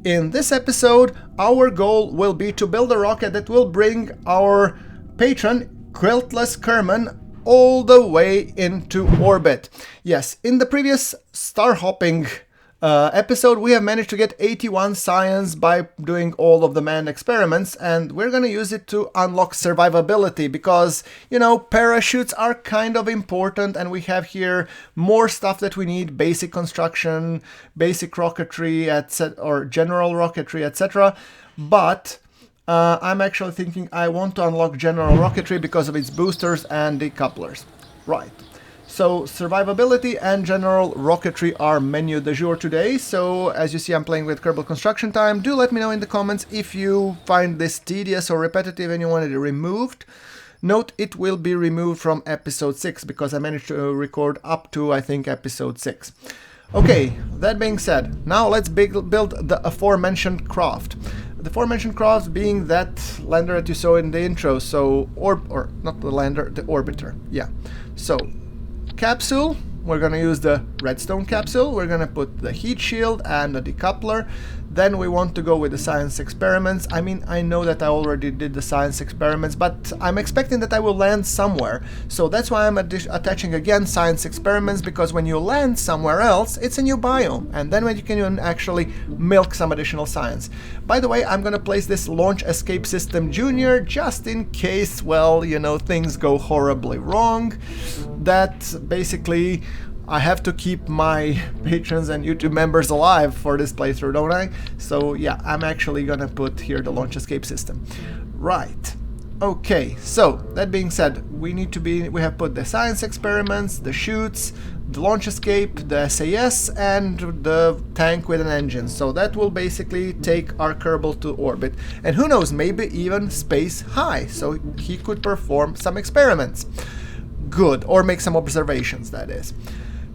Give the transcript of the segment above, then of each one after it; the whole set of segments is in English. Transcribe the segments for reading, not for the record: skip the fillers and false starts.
In this episode, our goal will be to build a rocket that will bring our patron, Quiltless Kerbin, all the way into orbit. Yes, in the previous star hopping episode, we have managed to get 81 science by doing all of the manned experiments, and we're gonna use it to unlock survivability because, you know, parachutes are kind of important, and we have here more stuff that we need: basic construction, basic rocketry, etc., or general rocketry, etc. But I'm actually thinking I want to unlock general rocketry because of its boosters and decouplers. Right. So survivability and general rocketry are menu du jour today. So as you see, I'm playing with Kerbal Construction Time. Do let me know in the comments if you find this tedious or repetitive and you want it removed. Note it will be removed from episode 6 because I managed to record up to, I think, episode 6. Okay, that being said, now let's build the aforementioned craft. The aforementioned craft being that lander that you saw in the intro. So, or not the lander, the orbiter. Yeah. So, capsule, we're gonna use the redstone capsule, we're gonna put the heat shield and the decoupler. Then we want to go with the science experiments. I mean, I know that I already did the science experiments, but I'm expecting that I will land somewhere. So that's why I'm attaching again science experiments, because when you land somewhere else, it's a new biome, and then when you can actually milk some additional science. By the way, I'm gonna place this Launch Escape System Junior just in case, well, you know, things go horribly wrong. That basically I have to keep my patrons and YouTube members alive for this playthrough, don't I? So yeah, I'm actually gonna put here the launch escape system. Right. Okay, so that being said, we have put the science experiments, the chutes, the launch escape, the SAS, and the tank with an engine. So that will basically take our Kerbal to orbit. And who knows, maybe even space high, so he could perform some experiments. Good, or make some observations, that is.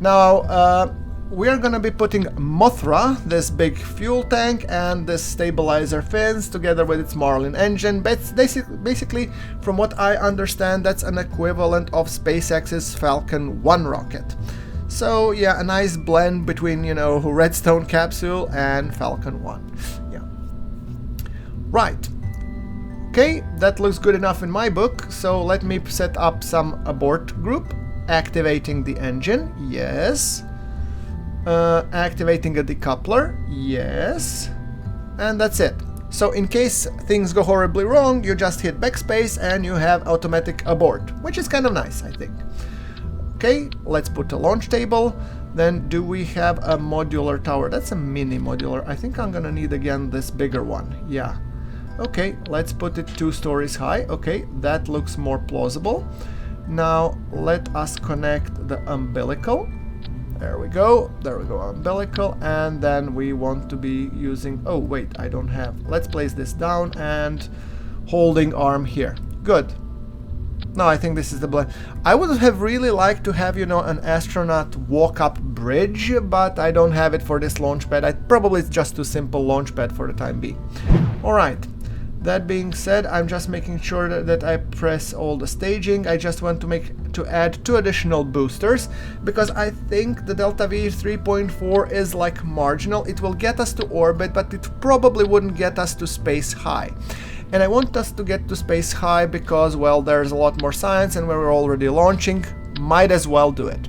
Now, we are going to be putting Mothra, this big fuel tank, and this stabilizer fins together with its Marlin engine. But basically, from what I understand, that's an equivalent of SpaceX's Falcon 1 rocket. So yeah, a nice blend between, you know, Redstone capsule and Falcon 1. Yeah. Right. Okay, that looks good enough in my book, so let me set up some abort group. Activating the engine, yes. Activating a decoupler, yes. And that's it. So in case things go horribly wrong, you just hit backspace and you have automatic abort, which is kind of nice, I think. Okay, let's put a launch table. Then do we have a modular tower? That's a mini modular. I think I'm gonna need again this bigger one. Yeah. Okay, let's put it 2 stories high. Okay, that looks more plausible. Now let us connect the umbilical. There we go, umbilical, and then we want to be using, oh wait, I don't have, let's place this down and holding arm here. Good. No, I think this is the blend. I would have really liked to have, you know, an astronaut walk-up bridge, but I don't have it for this launch pad. Probably it's just too simple launch pad for the time being. Alright. That being said, I'm just making sure that I press all the staging. I just want to add 2 additional boosters, because I think the Delta V 3.4 is like marginal. It will get us to orbit, but it probably wouldn't get us to space high. And I want us to get to space high because, well, there's a lot more science and we're already launching. Might as well do it.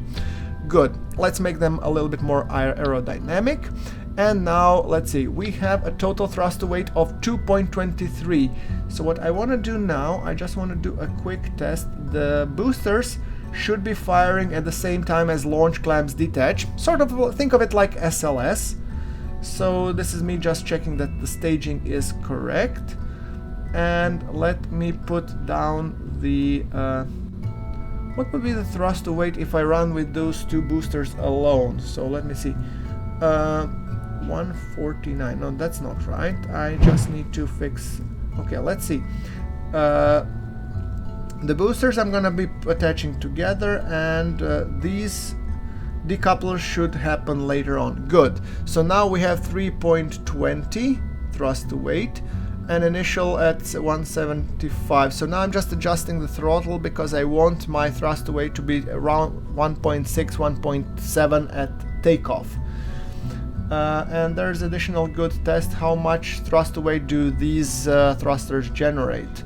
Good. Let's make them a little bit more aerodynamic. And now, let's see, we have a total thrust to weight of 2.23. So what I want to do now, I just want to do a quick test. The boosters should be firing at the same time as launch clamps detach. Sort of think of it like SLS. So this is me just checking that the staging is correct. And let me put down the... what would be the thrust to weight if I run with those 2 boosters alone? So let me see. 149. No, that's not right. I just need to fix... Okay, let's see. The boosters I'm gonna be attaching together, and these decouplers should happen later on. Good. So now we have 3.20 thrust to weight, and initial at 175. So now I'm just adjusting the throttle because I want my thrust to weight to be around 1.6, 1.7 at takeoff. And there's additional good test. How much thrust away do these thrusters generate?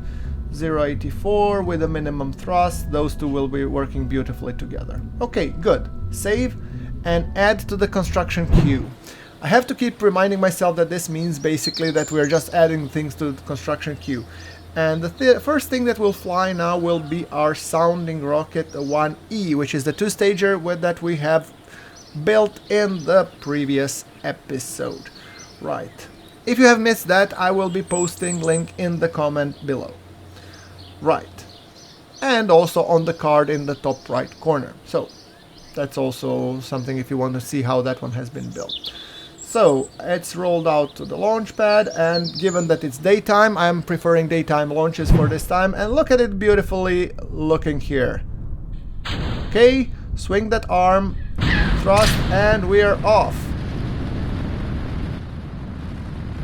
0.84 with a minimum thrust. Those two will be working beautifully together. Okay, good. Save and add to the construction queue. I have to keep reminding myself that this means basically that we're just adding things to the construction queue. And the first thing that will fly now will be our sounding rocket 1E, which is the two-stager that we have built in the previous episode. Right. If you have missed that, I will be posting link in the comment below. Right. And also on the card in the top right corner. So that's also something if you want to see how that one has been built. So it's rolled out to the launch pad, and given that it's daytime, I'm preferring daytime launches for this time. And look at it beautifully looking here. Okay, swing that arm, thrust, and we're off.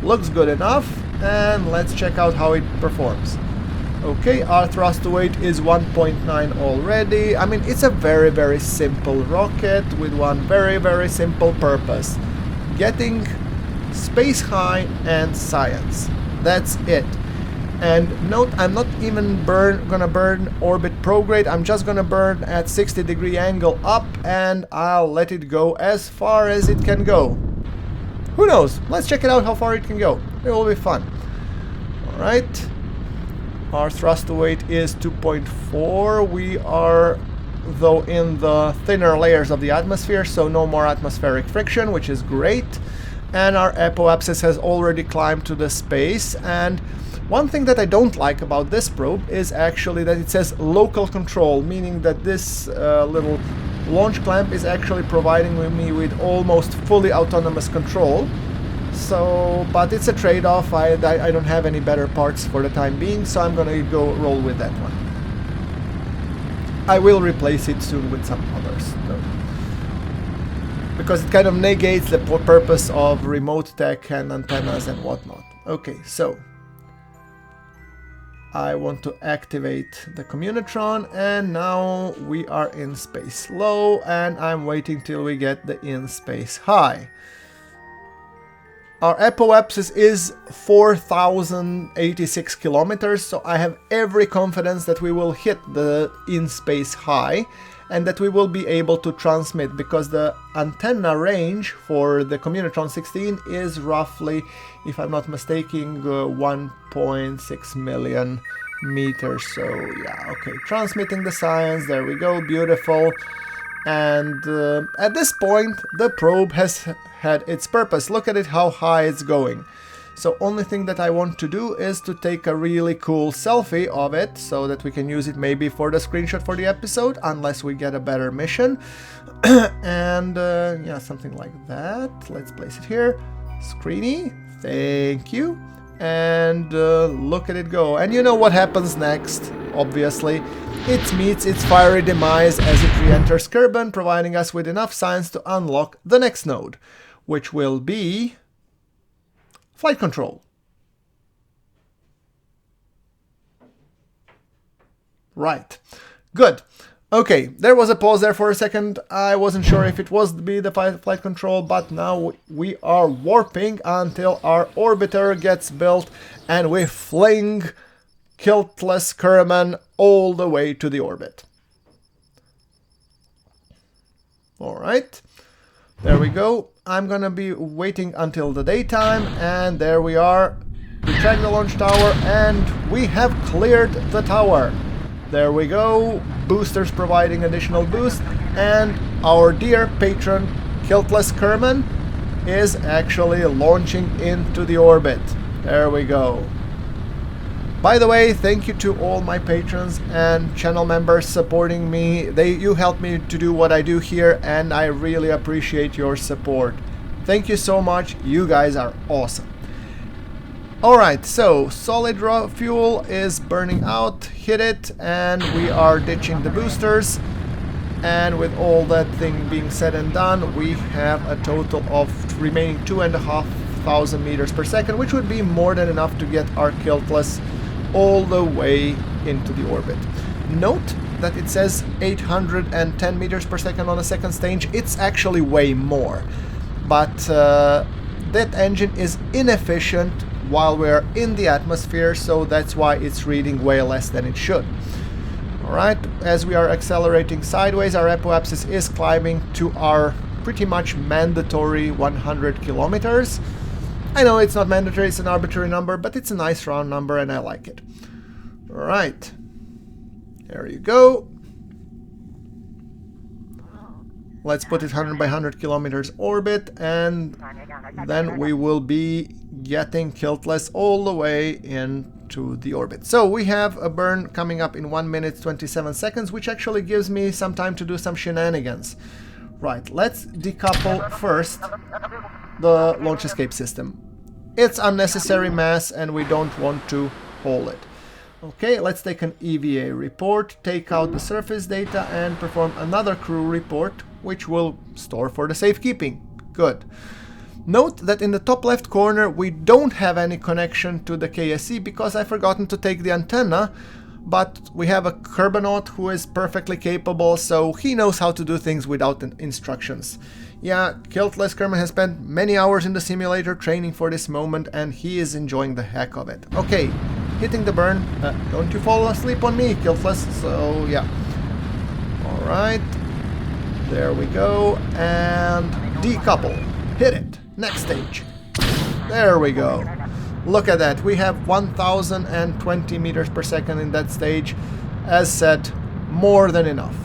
Looks good enough, and let's check out how it performs. Okay, our thrust to weight is 1.9 already. I mean, it's a very simple rocket with one very simple purpose. Getting space high and science. That's it. And note, I'm not even gonna burn orbit prograde. I'm just gonna burn at 60-degree angle up, and I'll let it go as far as it can go. Who knows? Let's check it out how far it can go. It will be fun. Alright. Our thrust to weight is 2.4. We are, though, in the thinner layers of the atmosphere, so no more atmospheric friction, which is great. And our apoapsis has already climbed to the space. And one thing that I don't like about this probe is actually that it says local control, meaning that this little launch clamp is actually providing me with almost fully autonomous control. So, but it's a trade-off. I don't have any better parts for the time being, so I'm gonna go roll with that one. I will replace it soon with some others, though, because it kind of negates the purpose of remote tech and antennas and whatnot. Okay, so I want to activate the Communitron, and now we are in space low, and I'm waiting till we get the in space high. Our apoapsis is 4,086 kilometers, so I have every confidence that we will hit the in-space high and that we will be able to transmit, because the antenna range for the Communitron 16 is roughly, if I'm not mistaken, 1.6 million meters. So yeah, okay, transmitting the science, there we go, beautiful. And at this point, the probe has had its purpose. Look at it, how high it's going. So only thing that I want to do is to take a really cool selfie of it, so that we can use it maybe for the screenshot for the episode, unless we get a better mission. And yeah, something like that. Let's place it here. Screeny, thank you. And look at it go. And you know what happens next, obviously. It meets its fiery demise as it re-enters Kerbin, providing us with enough science to unlock the next node, which will be flight control. Right. Good. Okay, there was a pause there for a second. I wasn't sure if it was to be the flight control, but now we are warping until our orbiter gets built, and we fling kiltless Kerbin all the way to the orbit. Alright, there we go. I'm gonna be waiting until the daytime, and there we are. Retract the launch tower, and we have cleared the tower. There we go, boosters providing additional boost, and our dear patron, kiltless Kerbin, is actually launching into the orbit. There we go. By the way, thank you to all my patrons and channel members supporting me. You help me to do what I do here, and I really appreciate your support. Thank you so much, you guys are awesome. Alright, so solid fuel is burning out, hit it, and we are ditching the boosters. And with all that thing being said and done, we have a total of remaining 2,500 meters per second, which would be more than enough to get our kiltless all the way into the orbit. Note that it says 810 meters per second on the second stage. It's actually way more. but that engine is inefficient while we're in the atmosphere, so that's why it's reading way less than it should. Alright, as we are accelerating sideways, our apoapsis is climbing to our pretty much mandatory 100 kilometers. I know it's not mandatory, it's an arbitrary number, but it's a nice round number and I like it. Alright, there you go. Let's put it 100 by 100 kilometers orbit, and then we will be getting kiltless all the way into the orbit. So we have a burn coming up in 1 minute 27 seconds, which actually gives me some time to do some shenanigans. Right, let's decouple first the launch escape system. It's unnecessary mass and we don't want to haul it. Okay, let's take an EVA report, take out the surface data and perform another crew report, which we'll store for the safekeeping. Good. Note that in the top left corner we don't have any connection to the KSC because I've forgotten to take the antenna, but we have a Kerbinaut who is perfectly capable, so he knows how to do things without instructions. Yeah, Kiltless Kerbin has spent many hours in the simulator training for this moment and he is enjoying the heck of it. Okay, hitting the burn. Don't you fall asleep on me, Kiltless, so yeah. Alright, there we go, and decouple. Hit it. Next stage. There we go. Look at that. We have 1020 meters per second in that stage. As said, more than enough.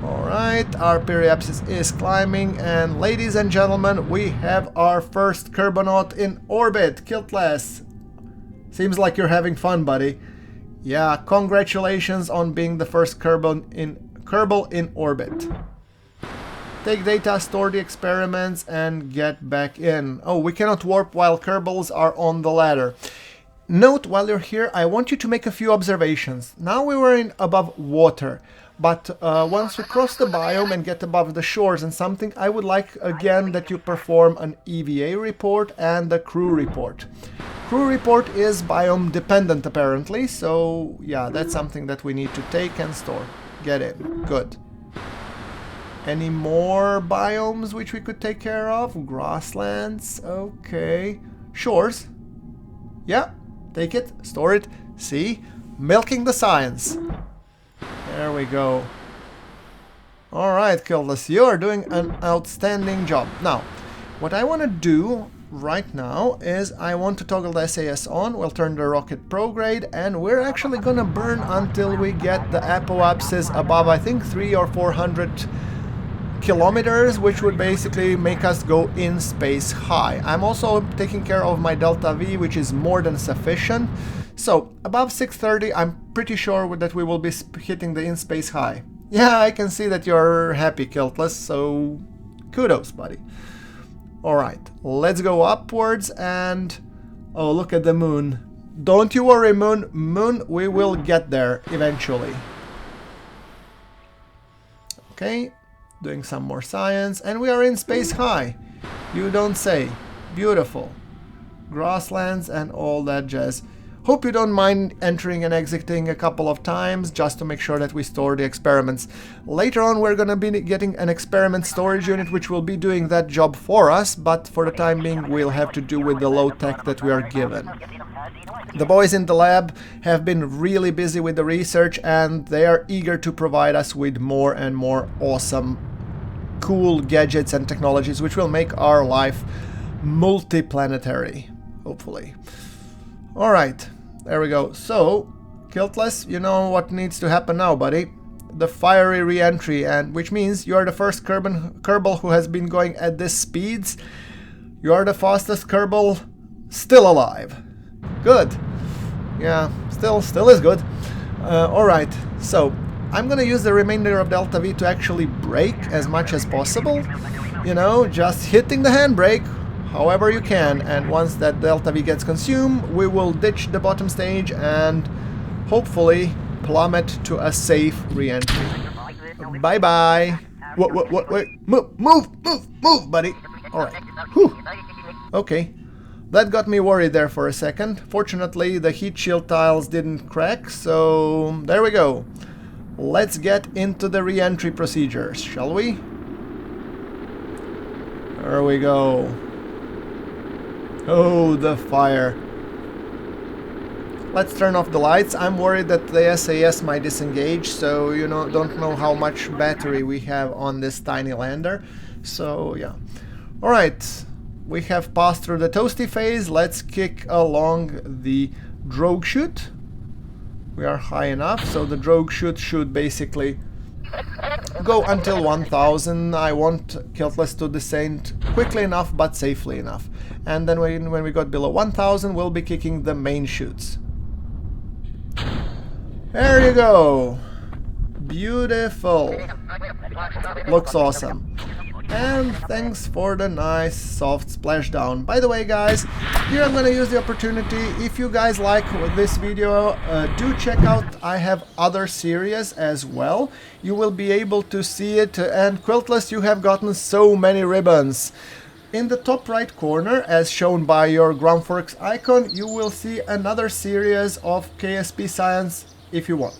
Alright, our periapsis is climbing, and ladies and gentlemen, we have our first Kerbinaut in orbit. Kiltless. Seems like you're having fun, buddy. Yeah, congratulations on being the first Kerbal in orbit. Take data, store the experiments, and get back in. Oh, we cannot warp while Kerbals are on the ladder. Note, while you're here, I want you to make a few observations. Now we were in above water, but once we cross the biome and get above the shores and something, I would like again that you perform an EVA report and a crew report. Crew report is biome dependent apparently, so yeah, that's something that we need to take and store. Get in. Good. Any more biomes which we could take care of? Grasslands, okay. Shores. Yeah, take it, store it. See? Milking the science. There we go. Alright, Kiltless, you're doing an outstanding job. Now, what I want to do right now is I want to toggle the SAS on. We'll turn the rocket prograde, and we're actually gonna burn until we get the apoapsis above, I think, 300 or 400 kilometers, which would basically make us go in space high. I'm also taking care of my delta V, which is more than sufficient. So above 630, I'm pretty sure that we will be hitting the in space high. Yeah, I can see that you're happy, Kiltless, so kudos, buddy. Alright, let's go upwards and... oh, look at the moon. Don't you worry, moon. Moon, we will get there eventually. Okay. Doing some more science, and we are in space high. You don't say. Beautiful. Grasslands and all that jazz. Hope you don't mind entering and exiting a couple of times just to make sure that we store the experiments. Later on we're gonna be getting an experiment storage unit which will be doing that job for us, but for the time being we'll have to do with the low tech that we are given. The boys in the lab have been really busy with the research and they are eager to provide us with more and more awesome cool gadgets and technologies which will make our life multiplanetary, hopefully. Alright, there we go. So, Kiltless, you know what needs to happen now, buddy. The fiery re-entry, and which means you are the first Kerbal who has been going at this speeds. You are the fastest Kerbal still alive. Good. Yeah, still is good. Alright, so I'm gonna use the remainder of Delta V to actually brake as much as possible. You know, just hitting the handbrake however you can, and once that Delta V gets consumed, we will ditch the bottom stage and hopefully plummet to a safe re-entry. Bye-bye. Wait. Move, buddy. Alright. Whew. Okay. That got me worried there for a second. Fortunately, the heat shield tiles didn't crack, so there we go. Let's get into the re-entry procedures, shall we? There we go. Oh, the fire. Let's turn off the lights. I'm worried that the SAS might disengage, so you know, don't know how much battery we have on this tiny lander. So yeah. Alright, we have passed through the toasty phase. Let's kick along the drogue chute. We are high enough, so the drogue chute should basically go until 1000. I want Kiltless to descend quickly enough but safely enough. And then when we got below 1000, we'll be kicking the main chutes. There you go. Beautiful. Looks awesome. And thanks for the nice soft splashdown. By the way, guys, here I'm gonna use the opportunity. If you guys like this video, do check out, I have other series as well. You will be able to see it. And Quiltless, you have gotten so many ribbons. In the top right corner, as shown by your GrunfWorks icon, you will see another series of KSP Science if you want.